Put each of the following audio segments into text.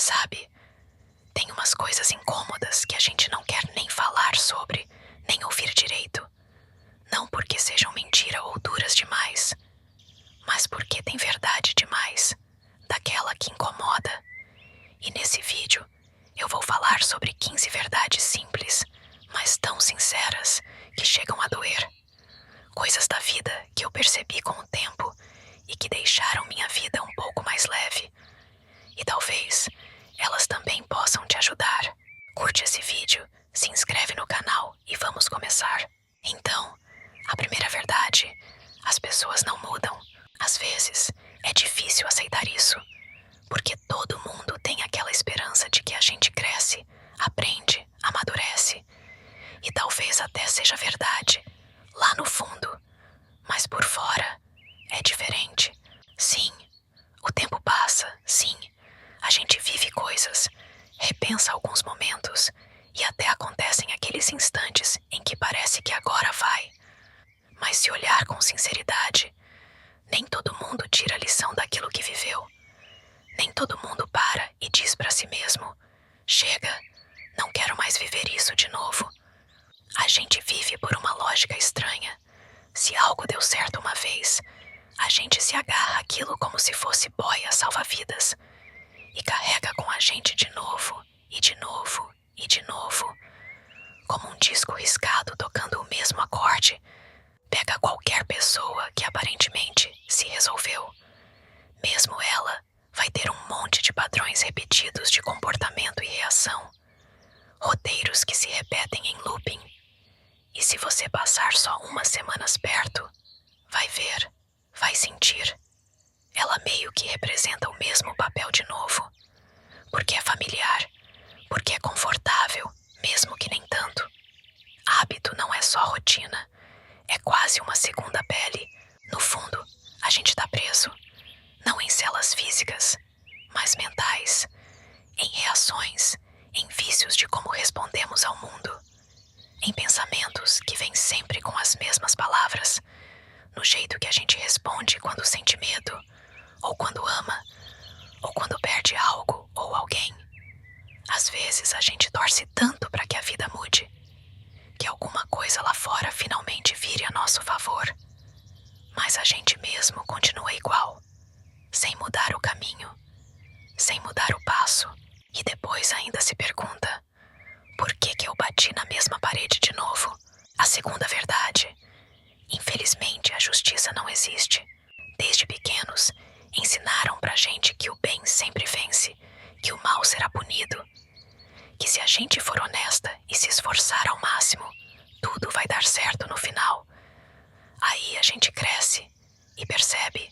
sabe, tem umas coisas incômodas que a gente não quer nem falar sobre, nem ouvir direito. Não porque sejam mentira ou duras demais, mas porque tem verdade demais, daquela que incomoda. E nesse vídeo, eu vou falar sobre 15 verdades simples, mas tão sinceras que chegam a doer. Coisas da vida que eu percebi com o tempo e que deixaram minha vida um pouco mais leve. E talvez elas também possam te ajudar. Curte esse vídeo, se inscreve no canal e vamos começar. Então, a primeira verdade: as pessoas não mudam. Às vezes, é difícil aceitar isso, porque todo mundo tem aquela esperança de que a gente cresce, aprende, amadurece. E talvez até seja verdade, lá no fundo, mas por fora é diferente. Sim, o tempo passa, sim, a gente vive coisas, repensa alguns momentos e até acontecem aqueles instantes em que parece que agora vai. Mas se olhar com sinceridade, nem todo mundo tira a lição daquilo que viveu. Nem todo mundo para e diz para si mesmo: chega, não quero mais viver isso de novo. A gente vive por uma lógica estranha. Se algo deu certo uma vez, a gente se agarra àquilo como se fosse boia salva-vidas e carrega com a gente de novo, e de novo, e de novo. Como um disco riscado tocando o mesmo acorde, pega qualquer pessoa que aparentemente se resolveu. Mesmo ela vai ter um monte de padrões repetidos de comportamento e reação. Roteiros que se repetem em looping. E se você passar só umas semanas perto, vai ver, vai sentir. Ela meio que representa o mesmo papel de novo. Porque é familiar, porque é confortável, mesmo que nem tanto. Hábito não é só rotina, é quase uma segunda pele. No fundo, a gente tá preso. Não em celas físicas, mas mentais, em reações, em vícios de como respondemos ao mundo, em pensamentos que vêm sempre com as mesmas palavras, no jeito que a gente responde quando sente medo, ou quando ama, ou quando perde algo ou alguém. Às vezes a gente torce tanto para que a vida mude, que alguma coisa lá fora finalmente vire a nosso favor, mas a gente mesmo continua igual, sem mudar o caminho, sem mudar o passo, e depois ainda se pergunta: por que eu bati na mesma parede de novo? A segunda verdade: infelizmente a justiça não existe. Desde pequenos, ensinaram pra gente que o bem sempre vence, que o mal será punido, que se a gente for honesta e se esforçar ao máximo, tudo vai dar certo no final. Aí a gente cresce e percebe: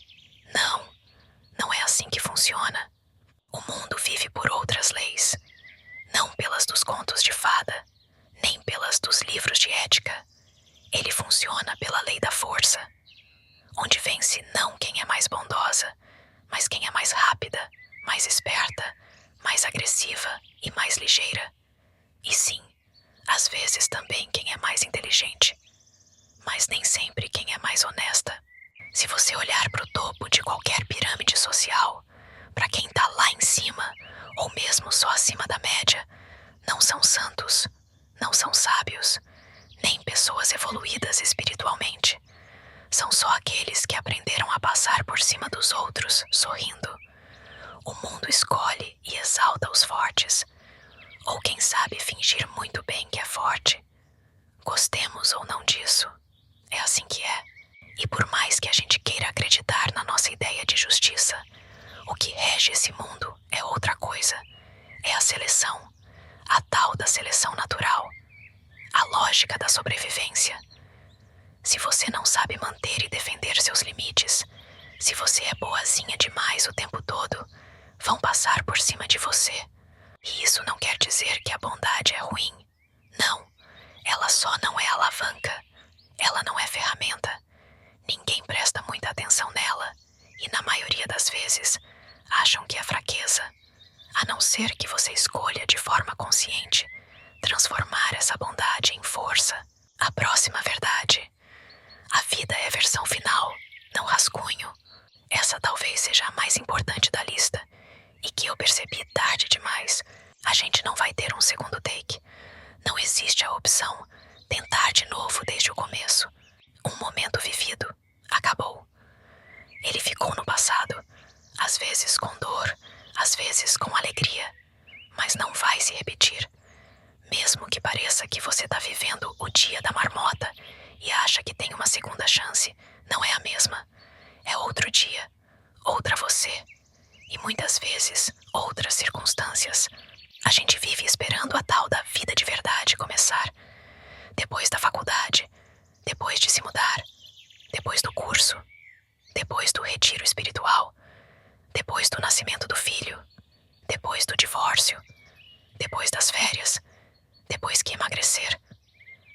não é assim que funciona. O mundo vive por outras leis, não pelas dos contos de fada, nem pelas dos livros de ética. Ele funciona pela lei da força, onde vence não quem é mais bondosa, mas quem é mais rápida, mais esperta, mais agressiva e mais ligeira. E sim, às vezes também quem é mais inteligente, mas nem sempre quem é mais honesta. Se você olhar para o topo de qualquer pirâmide social, para quem tá lá em cima, ou mesmo só acima da média, não são santos, não são sábios, nem pessoas evoluídas espiritualmente. São só aqueles que aprenderam a passar por cima dos outros, sorrindo. O mundo escolhe e exalta os fortes, ou quem sabe fingir muito bem que é forte. Gostemos ou não disso, é assim que é. E por mais que a gente queira acreditar na nossa ideia de justiça, o que rege esse mundo é outra coisa. É a seleção, a tal da seleção natural, a lógica da sobrevivência. Se você não sabe manter e defender seus limites, se você é boazinha demais o tempo todo, vão passar por cima de você. E isso não quer dizer que a bondade é ruim. Não, ela só não é alavanca. Ela não é ferramenta. Ninguém presta muita atenção nela e, na maioria das vezes, acham que é fraqueza. A não ser que você escolha de forma consciente transformar essa bondade em força. A próxima verdade: a vida é a versão final, não rascunho. Essa talvez seja a mais importante da lista e que eu percebi tarde demais. A gente não vai ter um segundo take. Não existe a opção tentar de novo desde o começo. Um momento vivido acabou. Ele ficou no passado, às vezes com dor, às vezes com alegria, mas não vai se repetir. Mesmo que pareça que você está vivendo o dia da marmota e acha que tem uma segunda chance, não é a mesma. É outro dia, outra você e muitas vezes outras circunstâncias. A gente vive esperando a tal da vida de verdade começar. Depois da faculdade, depois de se mudar, depois do curso, depois do retiro espiritual, depois do nascimento do filho, depois do divórcio, depois das férias, depois que emagrecer,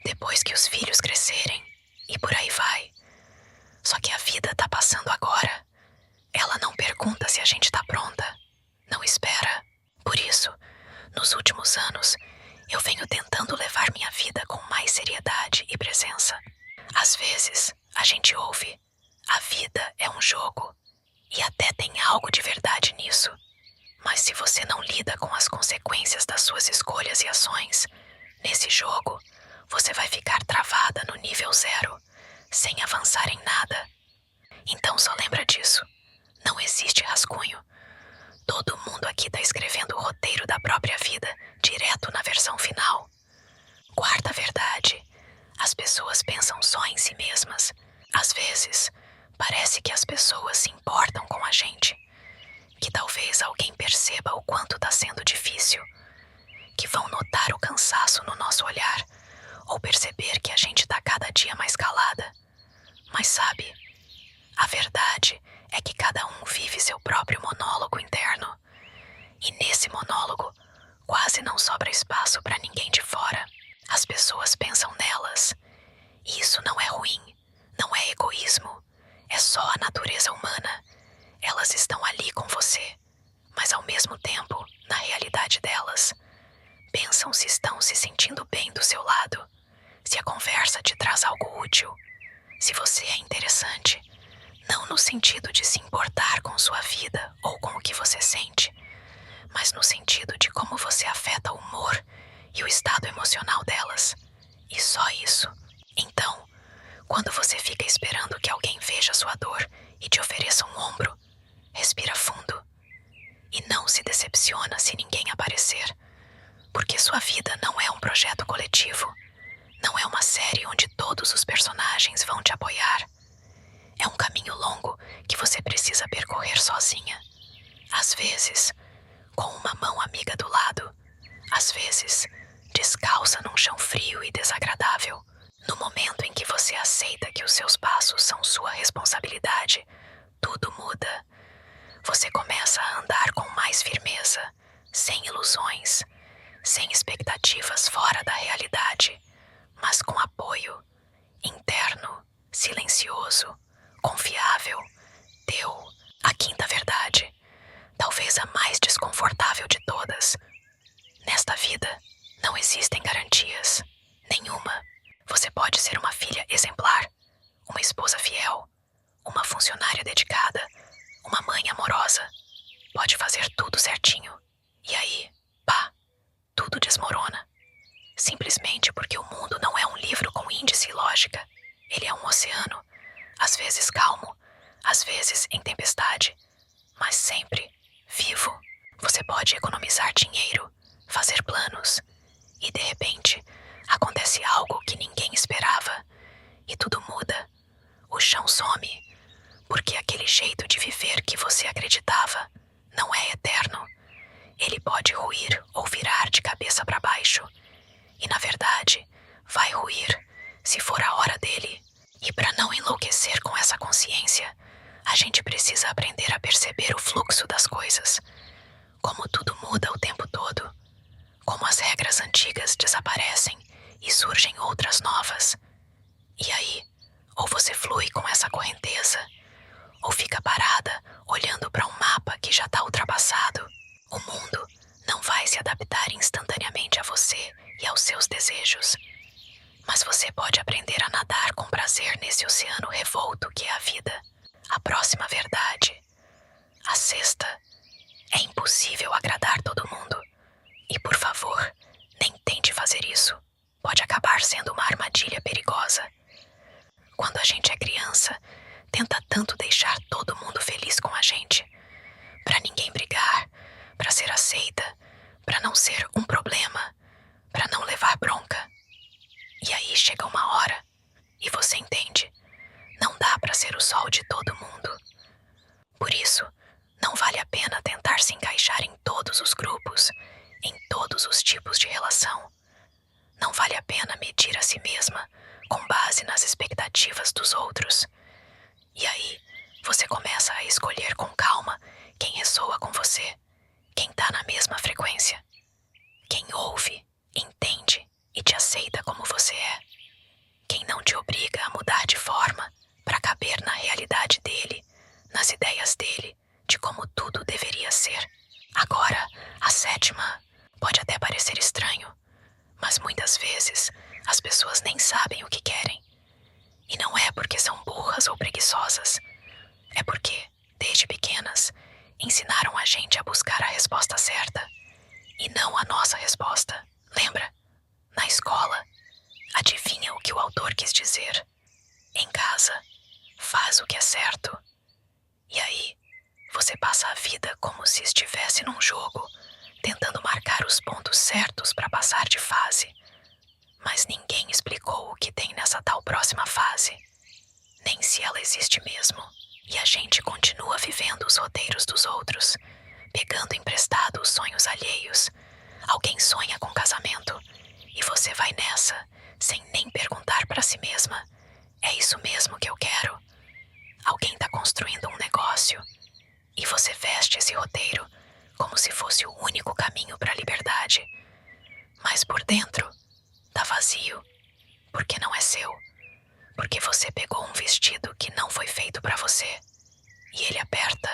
depois que os filhos crescerem e por aí vai. Só que a vida tá passando agora. Ela não pergunta se a gente tá pronta, não espera. Por isso, nos últimos anos, eu venho tentando levar minha vida com mais seriedade e presença. Às vezes, a gente ouve: a vida é um jogo, e até tem algo de verdade nisso. Mas se você não lida com as consequências das suas escolhas e ações, nesse jogo, você vai ficar travada no nível 0, sem avançar em nada. Então só lembra disso. Não existe rascunho. Todo mundo aqui tá escrevendo o roteiro da própria vida, direto na versão final. Quarta verdade. As pessoas pensam só em si mesmas. Às vezes, parece que as pessoas se importam com a gente. Que talvez alguém perceba o quanto tá sendo difícil. Que vão notar o cansaço no nosso olhar. Ou perceber que a gente tá cada dia mais calada. Mas sabe, a verdade é que cada um vive seu próprio monólogo interno. E nesse monólogo, quase não sobra espaço para ninguém de fora. As pessoas pensam nelas. E isso não é ruim, não é egoísmo. É só a natureza humana. Elas estão ali com você, mas ao mesmo tempo, na realidade delas, pensam se estão se sentindo bem do seu lado, se a conversa te traz algo útil, se você é interessante, não no sentido de se importar com sua vida ou com o que você sente, mas no sentido de como você afeta o humor e o estado emocional delas. E só isso. Então, quando você fica esperando que alguém veja sua dor e te ofereça um ombro, respira fundo. E não se decepciona se ninguém aparecer. Porque sua vida não é um projeto coletivo. Não é uma série onde todos os personagens vão te apoiar. É um caminho longo que você precisa percorrer sozinha. Às vezes, com uma mão amiga do lado. Às vezes, descalça num chão frio e desagradável. No momento em que você aceita que os seus passos são sua responsabilidade, tudo muda. Você começa a andar com mais firmeza, sem ilusões, sem expectativas fora da realidade, mas com apoio interno, silencioso, confiável, teu. A quinta verdade, talvez a mais desconfortável de todas. Nesta vida, não existem garantias. Nenhuma. Você pode ser uma filha exemplar, uma esposa fiel, uma funcionária dedicada, uma mãe amorosa. Pode fazer tudo certinho. E aí, pá, tudo desmorona. Simplesmente porque o mundo não é um livro com índice e lógica. Ele é um oceano, às vezes calmo, às vezes em tempestade, mas sempre vivo. Você pode economizar dinheiro, fazer planos, e de repente acontece algo que ninguém esperava, e tudo muda. O chão some, porque aquele jeito de viver que você acreditava não é eterno. Ele pode ruir ou virar de cabeça para baixo. E na verdade, vai ruir, se for a hora dele. E para não enlouquecer com essa consciência, a gente precisa aprender a perceber o fluxo das coisas. Como tudo muda o tempo todo. Como as regras antigas desaparecem e surgem outras novas. E aí, ou você flui com essa correnteza, ou fica parada olhando para um mapa que já está ultrapassado. O mundo não vai se adaptar instantaneamente a você e aos seus desejos. Mas você pode aprender a nadar com prazer nesse oceano revolto que é a vida. A próxima verdade, a sexta, É impossível agradar todo mundo. E por favor, nem tente fazer isso. Pode acabar sendo uma armadilha perigosa. Quando a gente é criança, tenta tanto deixar todo mundo feliz com a gente. Pra ninguém brigar, pra ser aceita, pra não ser um problema, pra não levar bronca. E aí chega uma hora, e você entende, não dá pra ser o sol de todo mundo. Por isso, não vale a pena tentar se encaixar em todos os grupos, em todos os tipos de relação. Não vale a pena medir a si mesma com base nas expectativas dos outros. E aí, você começa a escolher com calma quem ressoa com você, quem tá na mesma frequência, quem ouve, entende e te aceita como você é, quem não te obriga a mudar de forma para caber na realidade dele, nas ideias dele, de como tudo deveria ser. Agora, a sétima pode até parecer estranho, mas muitas vezes as pessoas nem sabem o que querem. E não é porque são burras ou preguiçosas. É porque, desde pequenas, ensinaram a gente a buscar a resposta certa e não a nossa resposta. Lembra? Na escola, adivinha o que o autor quis dizer? Em casa, faz o que é certo. E aí, você passa a vida como se estivesse num jogo, tentando marcar os pontos certos para passar de fase. Mas ninguém explicou o que tem nessa tal próxima fase, nem se ela existe mesmo. E a gente continua vivendo os roteiros dos outros, pegando emprestado os sonhos alheios. Alguém sonha com casamento e você vai nessa, sem nem perguntar para si mesma: é isso mesmo que eu quero? Alguém está construindo um negócio e você veste esse roteiro como se fosse o único caminho para a liberdade. Mas por dentro, tá vazio, porque não é seu. Porque você pegou um vestido que não foi feito para você. E ele aperta.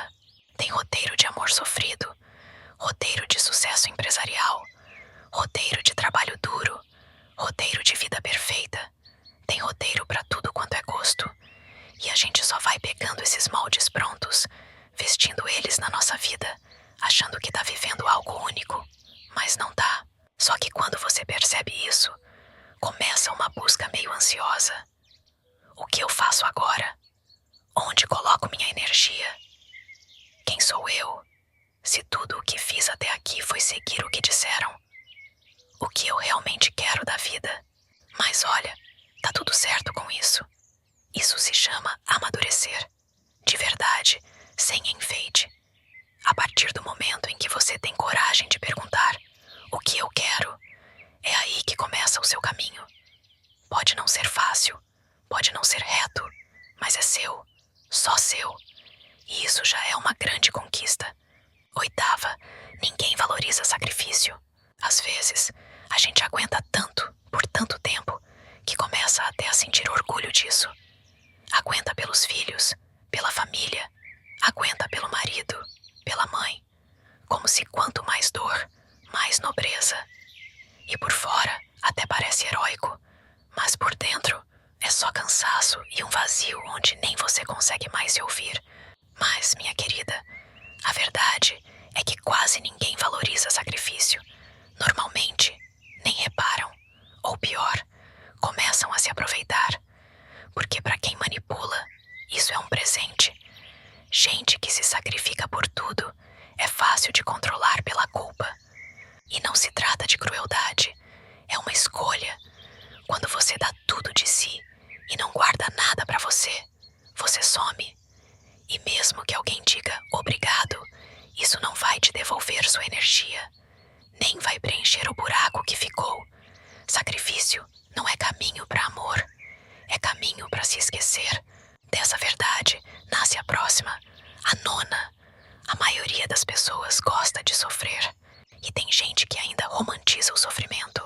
Tem roteiro de amor sofrido, roteiro de sucesso empresarial, roteiro de trabalho duro, roteiro de vida perfeita. Tem roteiro para tudo quanto é gosto. E a gente só vai pegando esses moldes prontos, vestindo eles na nossa vida, achando que tá vivendo algo único. Mas não tá. Só que quando você percebe isso, começa uma busca meio ansiosa. O que eu faço agora? Onde coloco minha energia? Quem sou eu, se tudo o que fiz até aqui foi seguir o que disseram? O que eu realmente quero da vida? Mas olha, tá tudo certo com isso. Isso se chama amadurecer. De verdade, sem enfeite. A partir do momento em que você tem coragem de perguntar o que eu quero, é aí que começa o seu caminho. Pode não ser fácil, pode não ser reto, mas é seu, só seu. E isso já é uma grande conquista. Oitava, ninguém valoriza sacrifício. Às vezes, a gente aguenta tanto, por tanto tempo, que começa até a sentir orgulho disso. Aguenta pelos filhos, pela família, aguenta pelo marido, pela mãe, como se quanto mais dor, mais nobreza. E por fora até parece heróico, mas por dentro é só cansaço e um vazio onde nem você consegue mais se ouvir. Mas, minha querida, a verdade é que quase ninguém valoriza sacrifício. Normalmente, nem reparam. Ou pior, começam a se aproveitar. Porque para quem manipula, isso é um presente. Gente que se sacrifica por tudo é fácil de controlar pela culpa. E não se trata de crueldade, é uma escolha. Quando você dá tudo de si e não guarda nada para você, você some. E mesmo que alguém diga obrigado, isso não vai te devolver sua energia, nem vai preencher o buraco que ficou. Sacrifício não é caminho para amor, é caminho para se esquecer. Dessa verdade nasce a próxima, a nona. A maioria das pessoas gosta de sofrer. E tem gente que ainda romantiza o sofrimento.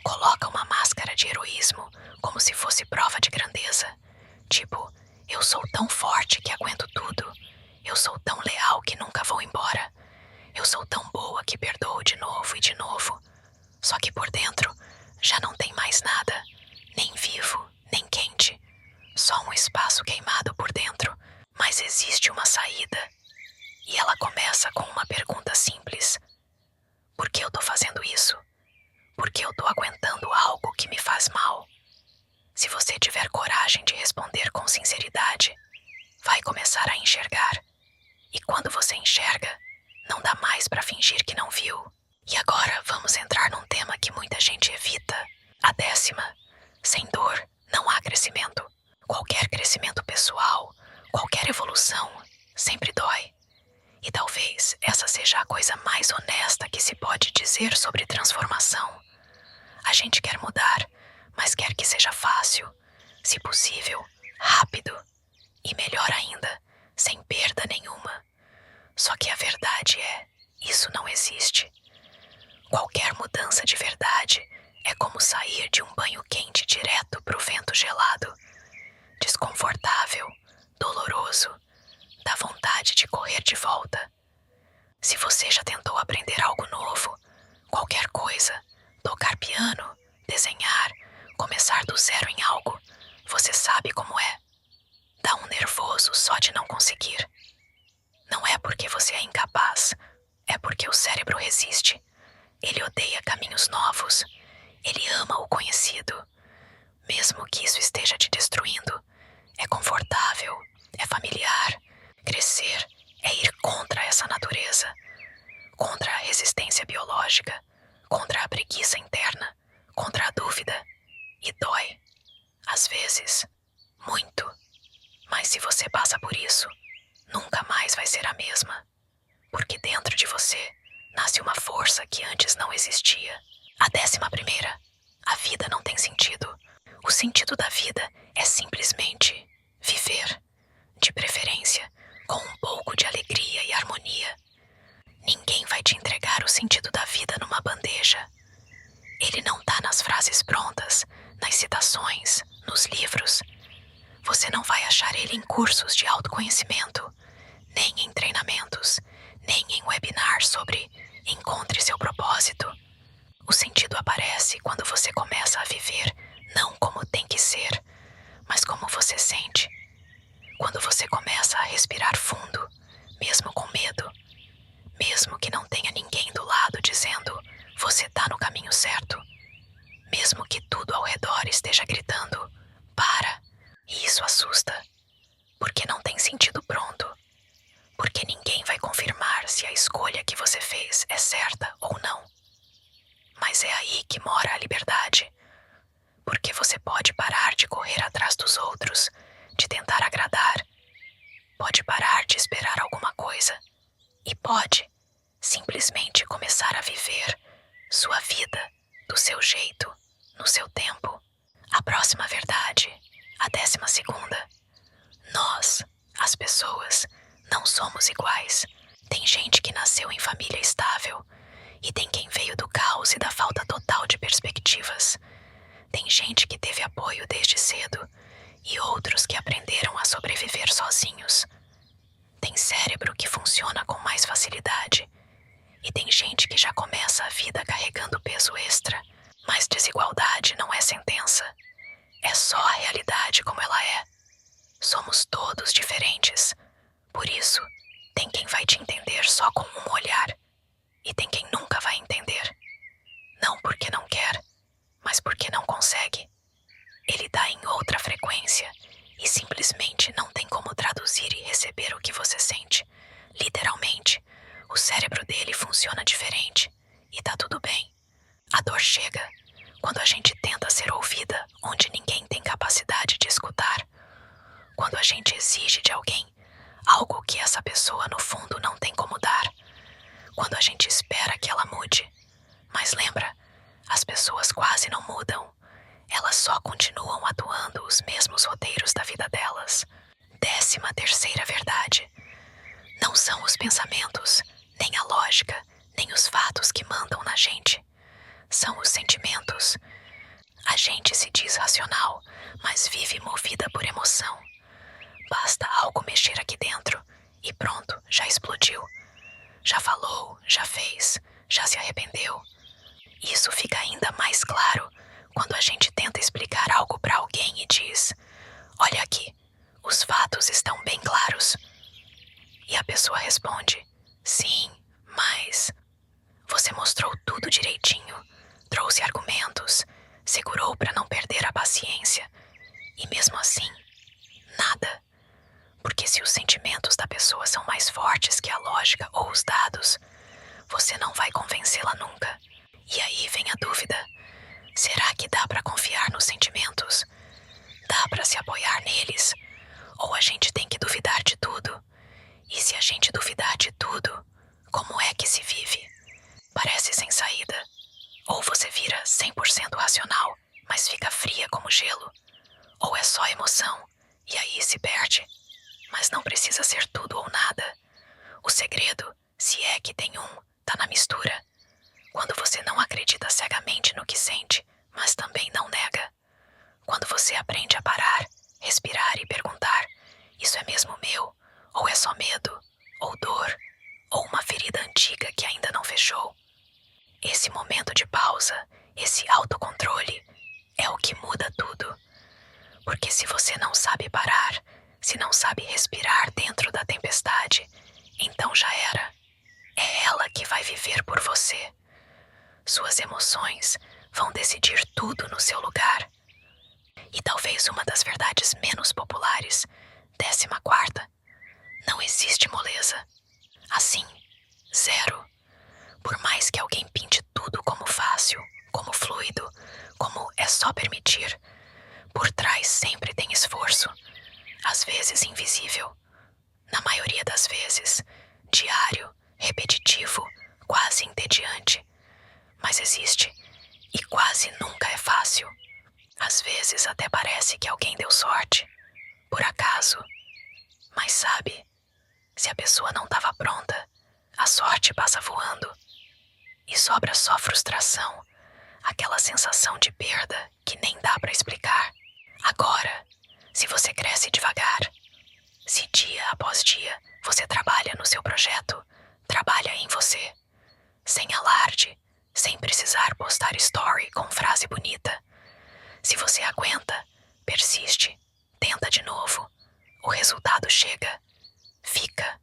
Coloca uma máscara de heroísmo como se fosse prova de grandeza. Tipo, eu sou tão forte que aguento tudo. Eu sou tão leal que nunca vou embora. Eu sou tão boa que perdoo de novo e de novo. Só que por dentro já não tem mais nada. Nem vivo, nem quente. Só um espaço queimado por dentro. Mas existe uma saída. E ela começa com uma pergunta tô fazendo isso? Por que eu tô aguentando algo que me faz mal? Se você tiver coragem de responder com sinceridade, vai começar a enxergar. E quando você enxerga, não dá mais pra fingir que não viu. E agora vamos entrar num tema que muita gente evita. A 10ª. Sem dor, não há crescimento. Qualquer crescimento pessoal, qualquer evolução, sempre dói. E talvez essa seja a coisa mais honesta que se pode dizer sobre transformação. A gente quer mudar, mas quer que seja fácil, se possível, rápido e, melhor ainda, sem perda nenhuma. Só que a verdade é, isso não existe. Qualquer mudança de verdade é como sair de um banho quente direto pro vento gelado. Desconfortável, doloroso, dá vontade de correr de volta. Se você já tentou aprender algo novo, qualquer coisa, tocar piano, desenhar, começar do zero em algo, você sabe como é. Dá um nervoso só de não conseguir. Não é porque você é incapaz, é porque o cérebro resiste. Ele odeia caminhos novos. Ele ama o conhecido. Mesmo que isso esteja te destruindo, é confortável, é familiar. Crescer é ir contra essa natureza, contra a resistência biológica, contra a preguiça interna, contra a dúvida. E dói. Às vezes, muito. Mas se você passa por isso, nunca mais vai ser a mesma. Porque dentro de você nasce uma força que antes não existia. A 11ª. A vida não tem sentido. O sentido da vida é simplesmente viver. De preferência, com um pouco de alegria e harmonia. Ninguém vai te entregar o sentido da vida numa bandeja. Ele não tá nas frases prontas, nas citações, nos livros. Você não vai achar ele em cursos de autoconhecimento, nem em treinamentos, nem em webinars sobre encontre seu propósito. O sentido aparece quando você começa a viver não como tem que ser, mas como você sente. Quando você começa a respirar fundo, mesmo com medo, mesmo que não tenha ninguém do lado dizendo você tá no caminho certo, mesmo que tudo ao redor esteja gritando para, e isso assusta, porque não tem sentido pronto, porque ninguém vai confirmar se a escolha que você fez é certa ou não. Mas é aí que mora a liberdade, porque você pode parar de correr atrás dos outros, de tentar agradar, pode parar de esperar alguma coisa e pode simplesmente começar a viver sua vida do seu jeito, no seu tempo. A próxima verdade, a 12ª. Nós, as pessoas, não somos iguais. Tem gente que nasceu em família estável e tem quem veio do caos e da falta total de perspectivas. Tem gente que teve apoio desde cedo e outros que aprenderam a sobreviver sozinhos. Tem cérebro que funciona com mais facilidade e tem gente que já começa a vida carregando peso extra. Mas desigualdade não é sentença. É só a realidade como ela é. Somos todos diferentes. Por isso, tem quem vai te entender só com um olhar. E tem quem nunca vai entender. Não porque não quer, mas porque não consegue. Ele tá em outra frequência e simplesmente não tem como traduzir e receber o que você sente. Literalmente, o cérebro dele funciona diferente e tá tudo bem. A dor chega quando a gente tenta ser ouvida onde ninguém tem capacidade de escutar. Quando a gente exige de alguém algo que essa pessoa no fundo não tem como dar. Quando a gente espera que ela mude. Mas lembra, as pessoas quase não mudam. Elas só continuam atuando os mesmos roteiros da vida delas. 13ª verdade. Não são os pensamentos, nem a lógica, nem os fatos que mandam na gente. São os sentimentos. A gente se diz racional, mas vive movida por emoção. Basta algo mexer aqui dentro e pronto, já explodiu. Já falou, já fez, já se arrependeu. Isso fica ainda mais claro quando a gente tenta explicar algo para alguém e diz: olha aqui, os fatos estão bem claros. E a pessoa responde: sim, mas... Você mostrou tudo direitinho, trouxe argumentos, segurou para não perder a paciência. E mesmo assim, nada. Porque se os sentimentos da pessoa são mais fortes que a lógica ou os dados, você não vai convencê-la nunca. E aí vem a dúvida. Será que dá para confiar nos sentimentos? Dá para se apoiar neles? Ou a gente tem que duvidar de tudo? E se a gente duvidar de tudo, como é que se vive? Parece sem saída. Ou você vira 100% racional, mas fica fria como gelo. Ou é só emoção, e aí se perde. Mas não precisa ser tudo ou nada. O segredo, se é que tem um, tá na mistura. Quando você não acredita cegamente no que sente, mas também não nega. Quando você aprende a parar, respirar e perguntar: isso é mesmo meu? Ou é só medo? Ou dor? Ou uma ferida antiga que ainda não fechou? Esse momento de pausa, esse autocontrole, é o que muda tudo. Porque se você não sabe parar, se não sabe respirar dentro da tempestade, então já era. É ela que vai viver por você. Suas emoções vão decidir tudo no seu lugar. E talvez uma das verdades menos populares, 14ª, não existe moleza. Assim, zero. Por mais que alguém pinte tudo como fácil, como fluido, como é só permitir, por trás sempre tem esforço, às vezes invisível. Na maioria das vezes, diário, repetitivo, quase entediante. Mas existe, e quase nunca é fácil. Às vezes até parece que alguém deu sorte, por acaso. Mas sabe, se a pessoa não estava pronta, a sorte passa voando. E sobra só frustração, aquela sensação de perda que nem dá para explicar. Agora, se você cresce devagar, se dia após dia você trabalha no seu projeto, trabalha em você, sem alarde, sem precisar postar story com frase bonita. Se você aguenta, persiste, tenta de novo, o resultado chega, fica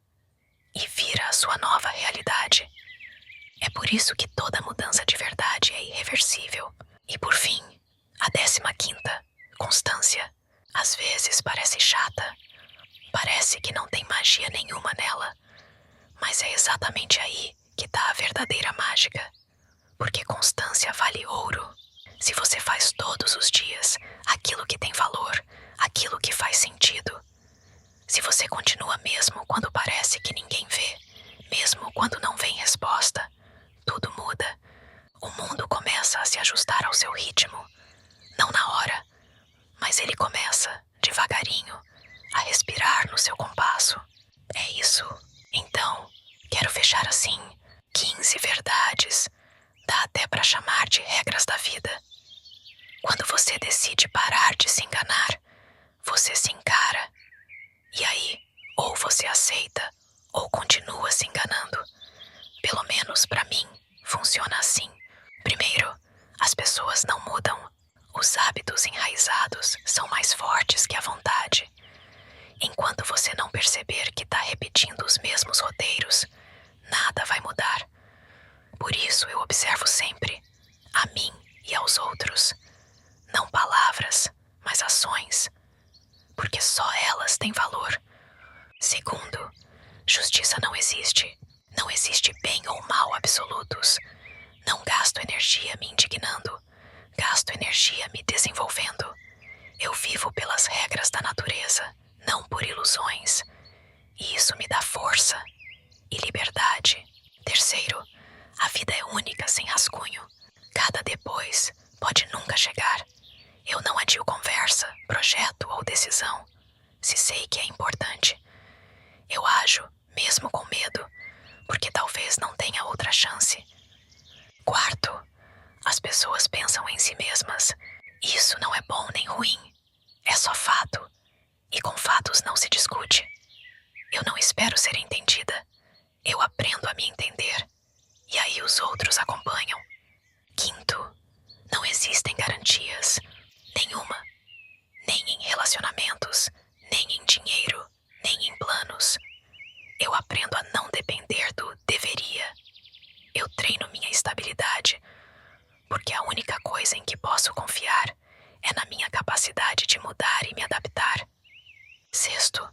e vira a sua nova realidade. É por isso que toda mudança de verdade é irreversível. E por fim, a 15ª, constância. Às vezes parece chata, parece que não tem magia nenhuma nela, mas é exatamente aí que tá a verdadeira mágica. Porque constância vale ouro. Se você faz todos os dias aquilo que tem valor, aquilo que faz sentido. Se você continua mesmo quando parece que ninguém vê, mesmo quando não vem resposta, tudo muda. O mundo começa a se ajustar ao seu ritmo. Não na hora, mas ele começa, devagarinho, a respirar no seu compasso. É isso. Então, quero fechar assim: 15 verdades. Dá até para chamar de regras da vida. Quando você decide parar de se enganar, você se encara. E aí, ou você aceita, ou continua se enganando. Pelo menos para mim, funciona assim. Primeiro, as pessoas não mudam. Os hábitos enraizados são mais fortes que a vontade. Enquanto você não perceber que está repetindo os mesmos roteiros, nada vai mudar. Por isso eu observo sempre, a mim e aos outros. Não palavras, mas ações. Porque só elas têm valor. Segundo, justiça não existe. Não existe bem ou mal absolutos. Não gasto energia me indignando. Gasto energia me desenvolvendo. Eu vivo pelas regras da natureza, não por ilusões. E isso me dá força e liberdade. Terceiro, a vida é única sem rascunho. Cada depois pode nunca chegar. Eu não adio conversa, projeto ou decisão, se sei que é importante. Eu ajo, mesmo com medo, porque talvez não tenha outra chance. Quarto, as pessoas pensam em si mesmas. Isso não é bom nem ruim. É só fato. E com fatos não se discute. Eu não espero ser entendida. Eu aprendo a me entender. E aí os outros acompanham. Quinto, não existem garantias. Nenhuma. Nem em relacionamentos, nem em dinheiro, nem em planos. Eu aprendo a não depender do deveria. Eu treino minha porque a única coisa em que posso confiar é na minha capacidade de mudar e me adaptar. Sexto,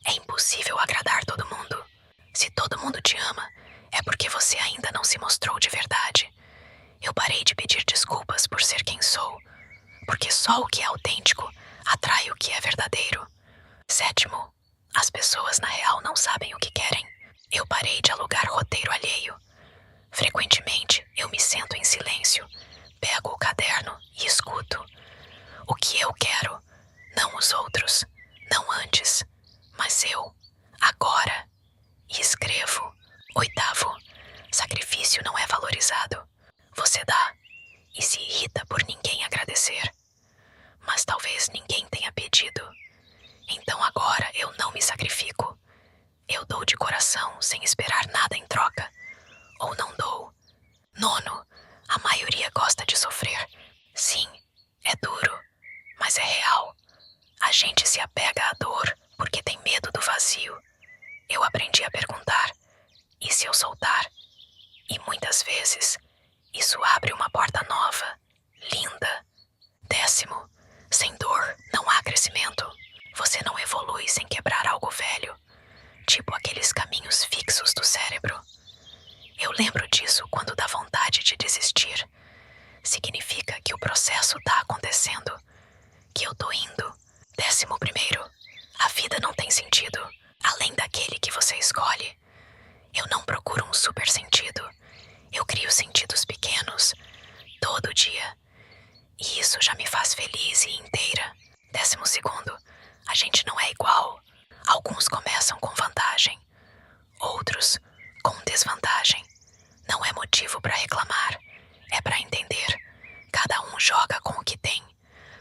é impossível agradar todo mundo. Se todo mundo te ama, é porque você ainda não se mostrou de verdade. Eu parei de pedir desculpas por ser quem sou, porque só o que é autêntico atrai o que é verdadeiro. Sétimo, as pessoas na real não sabem o que querem. Eu parei de alugar roteiro alheio. Frequentemente, eu me sento em silêncio, pego o caderno e escuto. O que eu quero, não os outros, não antes, mas eu, agora. E escrevo. Oitavo, sacrifício não é valorizado. Você dá e se irrita por ninguém agradecer. Mas talvez ninguém tenha pedido. Então agora eu não me sacrifico. Eu dou de coração sem esperar nada em troca. Ou não dou. Nono, a maioria gosta de sofrer. Sim, é duro, mas é real. A gente se apega à dor porque tem medo do vazio. Eu aprendi a perguntar: e se eu soltar? E muitas vezes, isso abre uma porta nova, linda. Décimo, sem dor não há crescimento. Você não evolui sem quebrar algo velho, tipo aqueles caminhos fixos do cérebro. Eu lembro disso quando dá vontade de desistir. Significa que o processo tá acontecendo, que eu tô indo. 11º, a vida não tem sentido, além daquele que você escolhe. Eu não procuro um super sentido. Eu crio sentidos pequenos, todo dia. E isso já me faz feliz e inteira. 12º, a gente não é igual. Alguns começam com vantagem, outros com desvantagem. Não é motivo para reclamar, é para entender. Cada um joga com o que tem.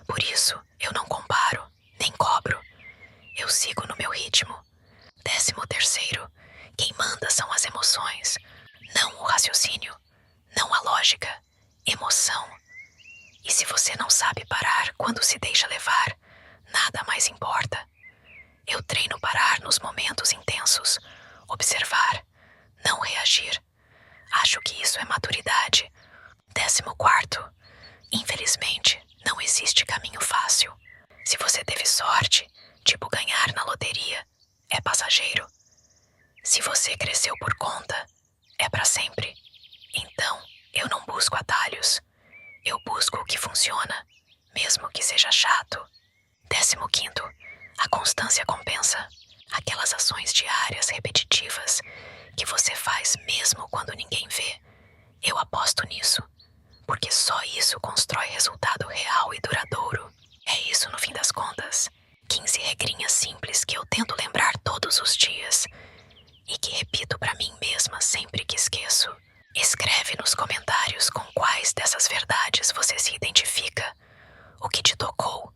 Por isso, eu não comparo, nem cobro. Eu sigo no meu ritmo. 13º, quem manda são as emoções, não o raciocínio, não a lógica, emoção. E se você não sabe parar quando se deixa levar, nada mais importa. Eu treino parar nos momentos intensos, observar, não reagir. Acho que isso é maturidade. 14º, infelizmente, não existe caminho fácil. Se você teve sorte, tipo ganhar na loteria, é passageiro. Se você cresceu por conta, é para sempre. Então, eu não busco atalhos. Eu busco o que funciona, mesmo que seja chato. 15º, a constância compensa. Aquelas ações diárias repetitivas que você faz mesmo quando ninguém vê. Eu aposto nisso, porque só isso constrói resultado real e duradouro. É isso no fim das contas. 15 regrinhas simples que eu tento lembrar todos os dias e que repito para mim mesma sempre que esqueço. Escreve nos comentários com quais dessas verdades você se identifica, o que te tocou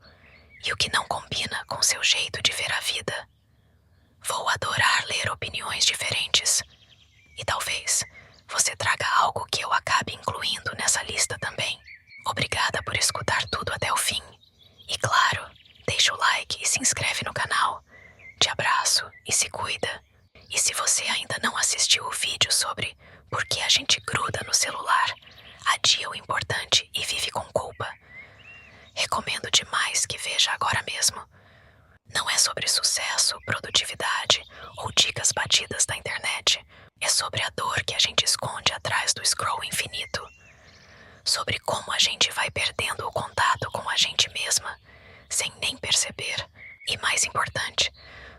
e o que não combina com seu jeito de ver a vida. Vou adorar ler opiniões diferentes e talvez você traga algo que eu acabe incluindo nessa lista também. Obrigada por escutar tudo até o fim. E claro, deixa o like e se inscreve no canal. Te abraço e se cuida. E se você ainda não assistiu o vídeo sobre por que a gente gruda no celular, adia o importante e vive com culpa, recomendo demais que veja agora mesmo. Não é sobre sucesso, produtividade ou dicas batidas da internet. É sobre a dor que a gente esconde atrás do scroll infinito. Sobre como a gente vai perdendo o contato com a gente mesma, sem nem perceber. E mais importante,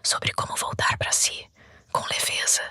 sobre como voltar para si, com leveza